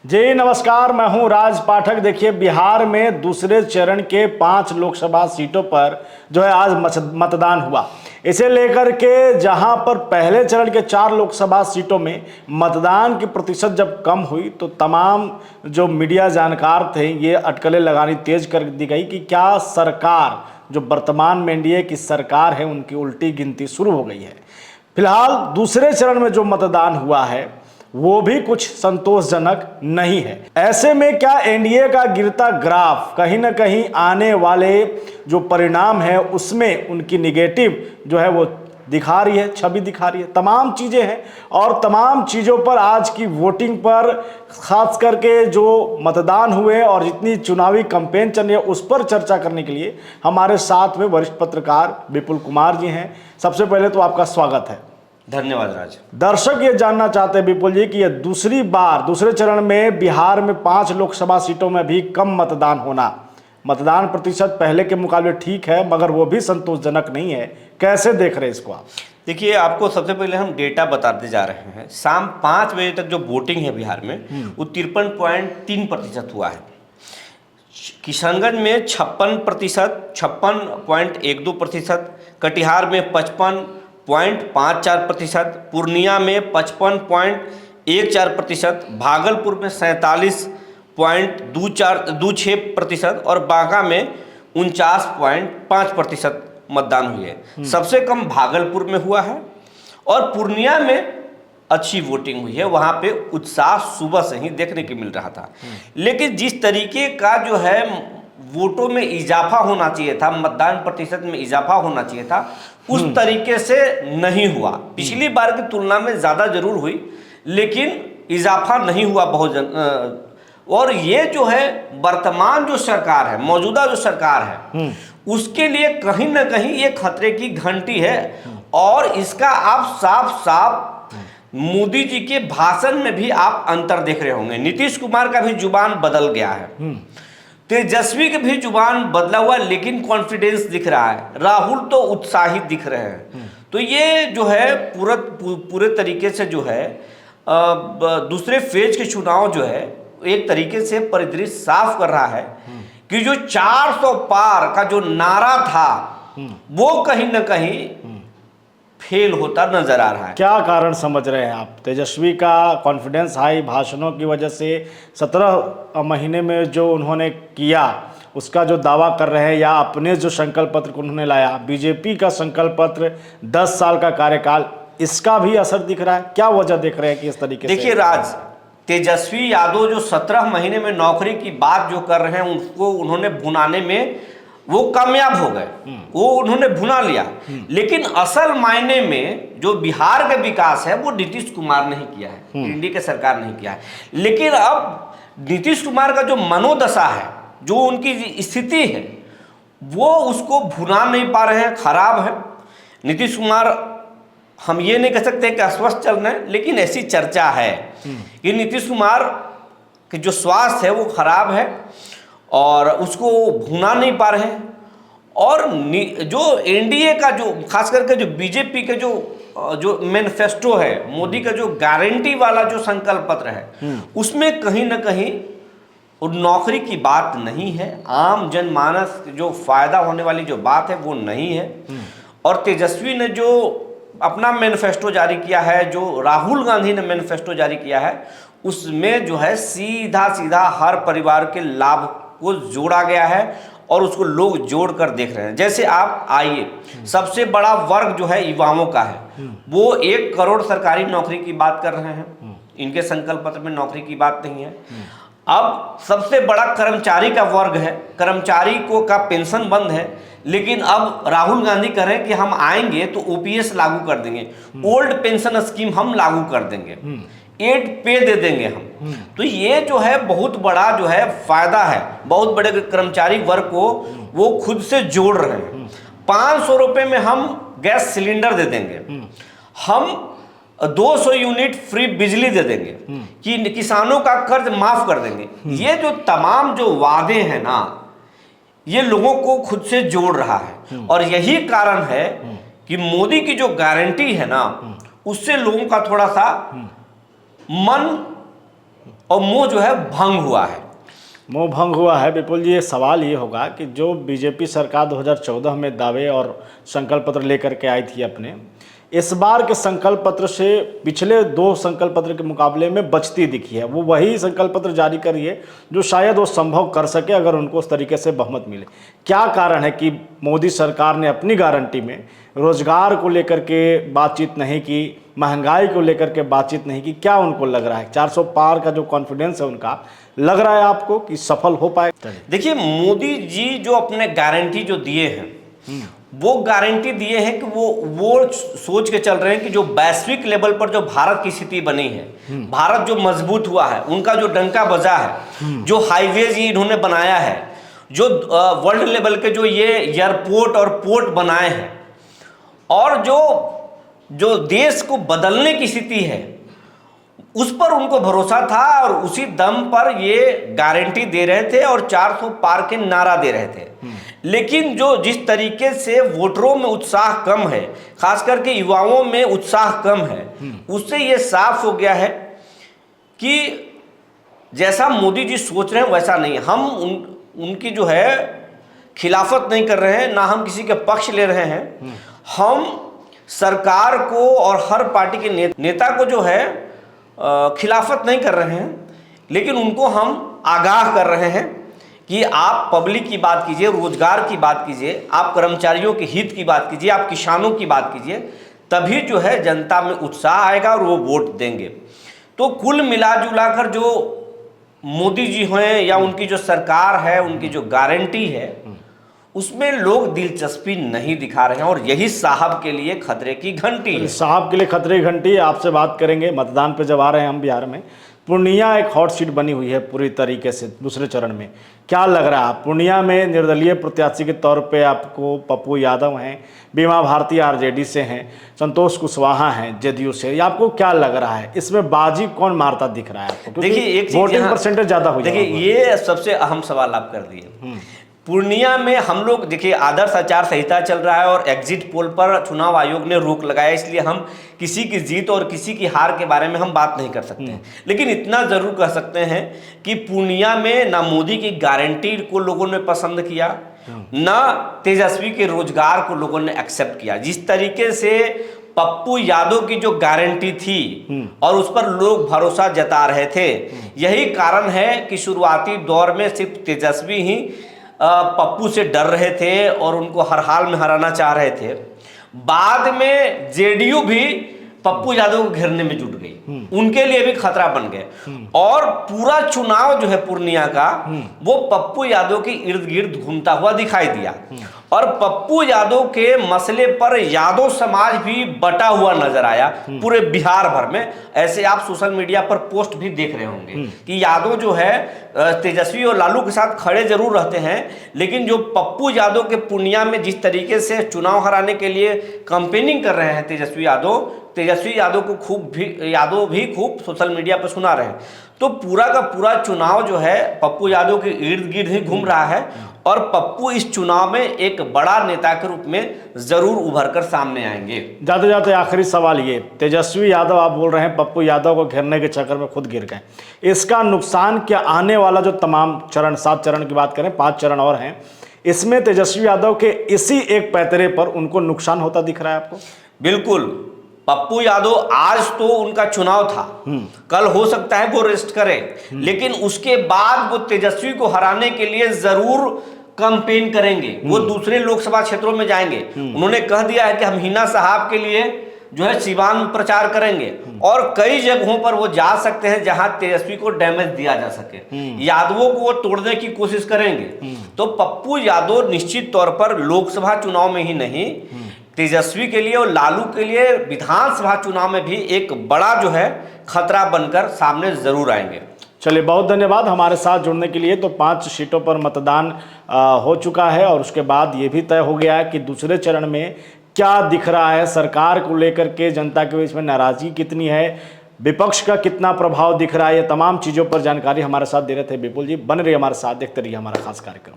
जी नमस्कार, मैं हूं राज पाठक। देखिए, बिहार में दूसरे चरण के 5 लोकसभा सीटों पर जो है आज मतदान हुआ। इसे लेकर के जहां पर पहले चरण के 4 लोकसभा सीटों में मतदान की प्रतिशत जब कम हुई तो तमाम जो मीडिया जानकार थे ये अटकलें लगानी तेज कर दी गई कि क्या सरकार जो वर्तमान में एनडीए की सरकार है उनकी उल्टी गिनती शुरू हो गई है। फिलहाल दूसरे चरण में जो मतदान हुआ है वो भी कुछ संतोषजनक नहीं है। ऐसे में क्या एनडीए का गिरता ग्राफ कहीं ना कहीं आने वाले जो परिणाम है उसमें उनकी निगेटिव जो है वो दिखा रही है, छवि दिखा रही है। तमाम चीज़ें हैं और तमाम चीज़ों पर आज की वोटिंग पर खास करके जो मतदान हुए और जितनी चुनावी कैंपेन चल रही है उस पर चर्चा करने के लिए हमारे साथ में वरिष्ठ पत्रकार विपुल कुमार जी हैं। सबसे पहले तो आपका स्वागत है। धन्यवाद राज। दर्शक ये जानना चाहते हैं विपुल जी कि यह दूसरी बार दूसरे चरण में बिहार में 5 लोकसभा सीटों में भी कम मतदान होना, मतदान प्रतिशत पहले के मुकाबले ठीक है मगर वो भी संतोषजनक नहीं है। कैसे देख रहे हैं इसको आप? देखिए, आपको सबसे पहले हम डेटा बताते जा रहे हैं। शाम 5 बजे तक जो वोटिंग है बिहार में वो 53.3% हुआ है। किशनगंज में 56%, 56.12%, कटिहार में 55.54%, पूर्णिया में 55.14%, भागलपुर में 47.26% और बांका में 49.5% मतदान हुई है। सबसे कम भागलपुर में हुआ है और पूर्णिया में अच्छी वोटिंग हुई है। वहाँ पे उत्साह सुबह से ही देखने को मिल रहा था। लेकिन जिस तरीके का जो है वोटों में इजाफा होना चाहिए था, मतदान प्रतिशत में इजाफा होना चाहिए था, उस तरीके से नहीं हुआ। पिछली बार की तुलना में ज़्यादा जरूर हुई लेकिन इजाफा नहीं हुआ बहुत। और ये जो है वर्तमान जो सरकार है, मौजूदा जो सरकार है, उसके लिए कहीं ना कहीं ये खतरे की घंटी है। और इसका आप साफ साफ मोदी जी के भाषण में भी आप अंतर देख रहे होंगे। नीतीश कुमार का भी जुबान बदल गया है, तेजस्वी के भी जुबान बदला हुआ लेकिन कॉन्फिडेंस दिख रहा है, राहुल तो उत्साहित दिख रहे हैं। तो ये जो है पूरे तरीके से जो है दूसरे फेज के चुनाव जो है एक तरीके से परिदृश्य साफ कर रहा है कि जो 400 पार का जो नारा था वो कहीं ना कहीं फेल होता नजर आ रहा है। क्या कारण समझ रहे हैं आप? तेजस्वी का कॉन्फिडेंस हाई भाषणों की वजह से 17 महीने में जो उन्होंने किया उसका जो दावा कर रहे हैं, या अपने जो संकल्प पत्र को उन्होंने लाया, बीजेपी का संकल्प पत्र 10 साल का कार्यकाल, इसका भी असर दिख रहा है? क्या वजह देख रहे हैं कि इस तरीके से? देखिए राज, तेजस्वी यादव जो 17 महीने में नौकरी की बात जो कर रहे हैं उसको उन्होंने भुनाने में वो कामयाब हो गए, वो उन्होंने भुना लिया। लेकिन असल मायने में जो बिहार का विकास है वो नीतीश कुमार नहीं किया है, एनडीए की सरकार नहीं किया है। लेकिन अब नीतीश कुमार का जो मनोदशा है, जो उनकी स्थिति है, वो उसको भुना नहीं पा रहे हैं, खराब है। नीतीश कुमार, हम ये नहीं कह सकते कि अस्वस्थ चल रहे हैं, लेकिन ऐसी चर्चा है कि नीतीश कुमार की जो स्वास्थ्य है वो खराब है और उसको भुना नहीं पा रहे हैं। और जो एनडीए का जो खास करके जो बीजेपी के जो मैनिफेस्टो है, मोदी का जो गारंटी वाला जो संकल्प पत्र है, उसमें कहीं ना कहीं नौकरी की बात नहीं है। आम जनमानस जो फायदा होने वाली जो बात है वो नहीं है। और तेजस्वी ने जो अपना मैनिफेस्टो जारी किया है, जो राहुल गांधी ने मैनिफेस्टो जारी किया है, उसमें जो है सीधा सीधा हर परिवार के लाभ को जोड़ा गया है और उसको लोग जोड़ कर देख रहे हैं। जैसे आप आइए, सबसे बड़ा वर्ग जो है युवाओं का है, वो 1 करोड़ सरकारी नौकरी की बात कर रहे हैं। इनके संकल्प पत्र में नौकरी की बात नहीं है। अब सबसे बड़ा कर्मचारी का वर्ग है, कर्मचारी को का पेंशन बंद है, लेकिन अब राहुल गांधी कह रहे हैं कि हम आएंगे तो ओपीएस लागू कर देंगे, ओल्ड पेंशन स्कीम हम लागू कर देंगे, 8 पे दे देंगे हम। तो ये जो है बहुत बड़ा जो है फायदा है, बहुत बड़े कर्मचारी वर्ग को वो खुद से जोड़ रहे हैं। 500 रुपये में हम गैस सिलेंडर दे देंगे, हम 200 यूनिट फ्री बिजली दे देंगे, कि किसानों का कर्ज माफ कर देंगे। ये जो तमाम जो वादे हैं ना, ये लोगों को खुद से जोड़ रहा है। और यही कारण है कि मोदी की जो गारंटी है ना, उससे लोगों का थोड़ा सा मन और मोह जो है भंग हुआ है। मोह भंग हुआ है। विपुल जी, ये सवाल ये होगा कि जो बीजेपी सरकार 2014 में दावे और संकल्प पत्र लेकर के आई थी अपने, इस बार के संकल्प पत्र से पिछले 2 संकल्प पत्र के मुकाबले में बचती दिखी है। वो वही संकल्प पत्र जारी कर रही है जो शायद वो संभव कर सके अगर उनको उस तरीके से बहुमत मिले। क्या कारण है कि मोदी सरकार ने अपनी गारंटी में रोजगार को लेकर के बातचीत नहीं की, महंगाई को लेकर के बातचीत नहीं की? क्या उनको लग रहा है 400 पार का जो कॉन्फिडेंस है उनका, लग रहा है आपको कि सफल हो पाए? देखिए, मोदी जी जो अपने गारंटी जो दिए हैं, वो गारंटी दिए हैं कि वो सोच के चल रहे हैं कि जो वैश्विक लेवल पर जो भारत की स्थिति बनी है, भारत जो मजबूत हुआ है, उनका जो डंका बजा है, जो हाईवेज इन्होंने बनाया है, जो वर्ल्ड लेवल के जो ये एयरपोर्ट और पोर्ट बनाए हैं, और जो देश को बदलने की स्थिति है, उस पर उनको भरोसा था और उसी दम पर ये गारंटी दे रहे थे और 400 पार के नारा दे रहे थे। लेकिन जो जिस तरीके से वोटरों में उत्साह कम है, खास करके युवाओं में उत्साह कम है, उससे ये साफ हो गया है कि जैसा मोदी जी सोच रहे हैं वैसा नहीं। हम उनकी जो है खिलाफत नहीं कर रहे हैं, ना हम किसी के पक्ष ले रहे हैं। हम सरकार को और हर पार्टी के नेता को जो है खिलाफत नहीं कर रहे हैं, लेकिन उनको हम आगाह कर रहे हैं कि आप पब्लिक की बात कीजिए, रोजगार की बात कीजिए, आप कर्मचारियों के हित की बात कीजिए, आप किसानों की बात कीजिए, तभी जो है जनता में उत्साह आएगा और वो वोट देंगे। तो कुल मिला जुला कर जो मोदी जी हैं या उनकी जो सरकार है, उनकी जो गारंटी है, उसमें लोग दिलचस्पी नहीं दिखा रहे हैं और यही साहब के लिए खतरे की घंटी है। साहब के लिए खतरे की घंटी। आपसे बात करेंगे मतदान पे जब आ रहे हैं हम बिहार में। पूर्णिया एक हॉट सीट बनी हुई है पूरी तरीके से दूसरे चरण में। क्या लग रहा है पूर्णिया में निर्दलीय प्रत्याशी के तौर पे आपको? पप्पू यादव हैं, बीमा भारती आरजेडी से हैं, संतोष कुशवाहा हैं जेडीयू से। आपको क्या लग रहा है इसमें बाजी कौन मारता दिख रहा है आपको? देखिए, एक वोटिंग परसेंटेज ज्यादा हो जाएगा। देखिए, ये सबसे अहम सवाल आप कर दिए। पूर्णिया में हम लोग देखिए, आदर्श आचार संहिता चल रहा है और एग्जिट पोल पर चुनाव आयोग ने रोक लगाया, इसलिए हम किसी की जीत और किसी की हार के बारे में हम बात नहीं कर सकते हैं। लेकिन इतना जरूर कह सकते हैं कि पूर्णिया में ना मोदी की गारंटी को लोगों ने पसंद किया, ना तेजस्वी के रोजगार को लोगों ने एक्सेप्ट किया। जिस तरीके से पप्पू यादव की जो गारंटी थी और उस पर लोग भरोसा जता रहे थे, यही कारण है कि शुरुआती दौर में सिर्फ तेजस्वी ही पप्पू से डर रहे थे और उनको हर हाल में हराना चाह रहे थे। बाद में जेडीयू भी पप्पू यादव को घेरने में जुट गई, उनके लिए भी खतरा बन गए और पूरा चुनाव जो है पूर्णिया का वो पप्पू यादव के इर्द गिर्द घूमता हुआ दिखाई दिया। और पप्पू यादव के मसले पर यादव समाज भी बटा हुआ नजर आया पूरे बिहार भर में। ऐसे आप सोशल मीडिया पर पोस्ट भी देख रहे होंगे कि यादव जो है तेजस्वी और लालू के साथ खड़े जरूर रहते हैं, लेकिन जो पप्पू यादव के पूर्णिया में जिस तरीके से चुनाव हराने के लिए कैंपेनिंग कर रहे हैं तेजस्वी यादव को यादव भी खूब सोशल मीडिया पर सुना रहे हैं। तो पूरा का पूरा चुनाव जो है पप्पू यादव के इर्द गिर्द ही घूम रहा है और पप्पू इस चुनाव में एक बड़ा नेता के रूप में जरूर उभर कर सामने आएंगे। जाते जाते आखिरी सवाल ये, तेजस्वी यादव आप बोल रहे हैं पप्पू यादव को घेरने के चक्कर में खुद गिर गए, इसका नुकसान क्या आने वाला जो तमाम चरण, 7 चरण की बात करें, 5 चरण और हैं, इसमें तेजस्वी यादव के इसी एक पैतरे पर उनको नुकसान होता दिख रहा है आपको? बिल्कुल। पप्पू यादव आज तो उनका चुनाव था, कल हो सकता है वो रेस्ट करें, लेकिन उसके बाद वो तेजस्वी को हराने के लिए जरूर कैंपेन करेंगे। वो दूसरे लोकसभा क्षेत्रों में जाएंगे। उन्होंने कह दिया है कि हम हिना साहब के लिए जो है सिवान में प्रचार करेंगे और कई जगहों पर वो जा सकते हैं जहां तेजस्वी को डैमेज दिया जा सके। यादवों को वो तोड़ने की कोशिश करेंगे। तो पप्पू यादव निश्चित तौर पर लोकसभा चुनाव में ही नहीं, तेजस्वी के लिए और लालू के लिए विधानसभा चुनाव में भी एक बड़ा जो है खतरा बनकर सामने जरूर आएंगे। चलिए, बहुत धन्यवाद हमारे साथ जुड़ने के लिए। तो 5 सीटों पर मतदान हो चुका है और उसके बाद ये भी तय हो गया है कि दूसरे चरण में क्या दिख रहा है, सरकार को लेकर के जनता के बीच में नाराजगी कितनी है, विपक्ष का कितना प्रभाव दिख रहा है। ये तमाम चीज़ों पर जानकारी हमारे साथ दे रहे थे विपुल जी। बन रही हमारे साथ, देखते रहिए हमारा खास कार्यक्रम।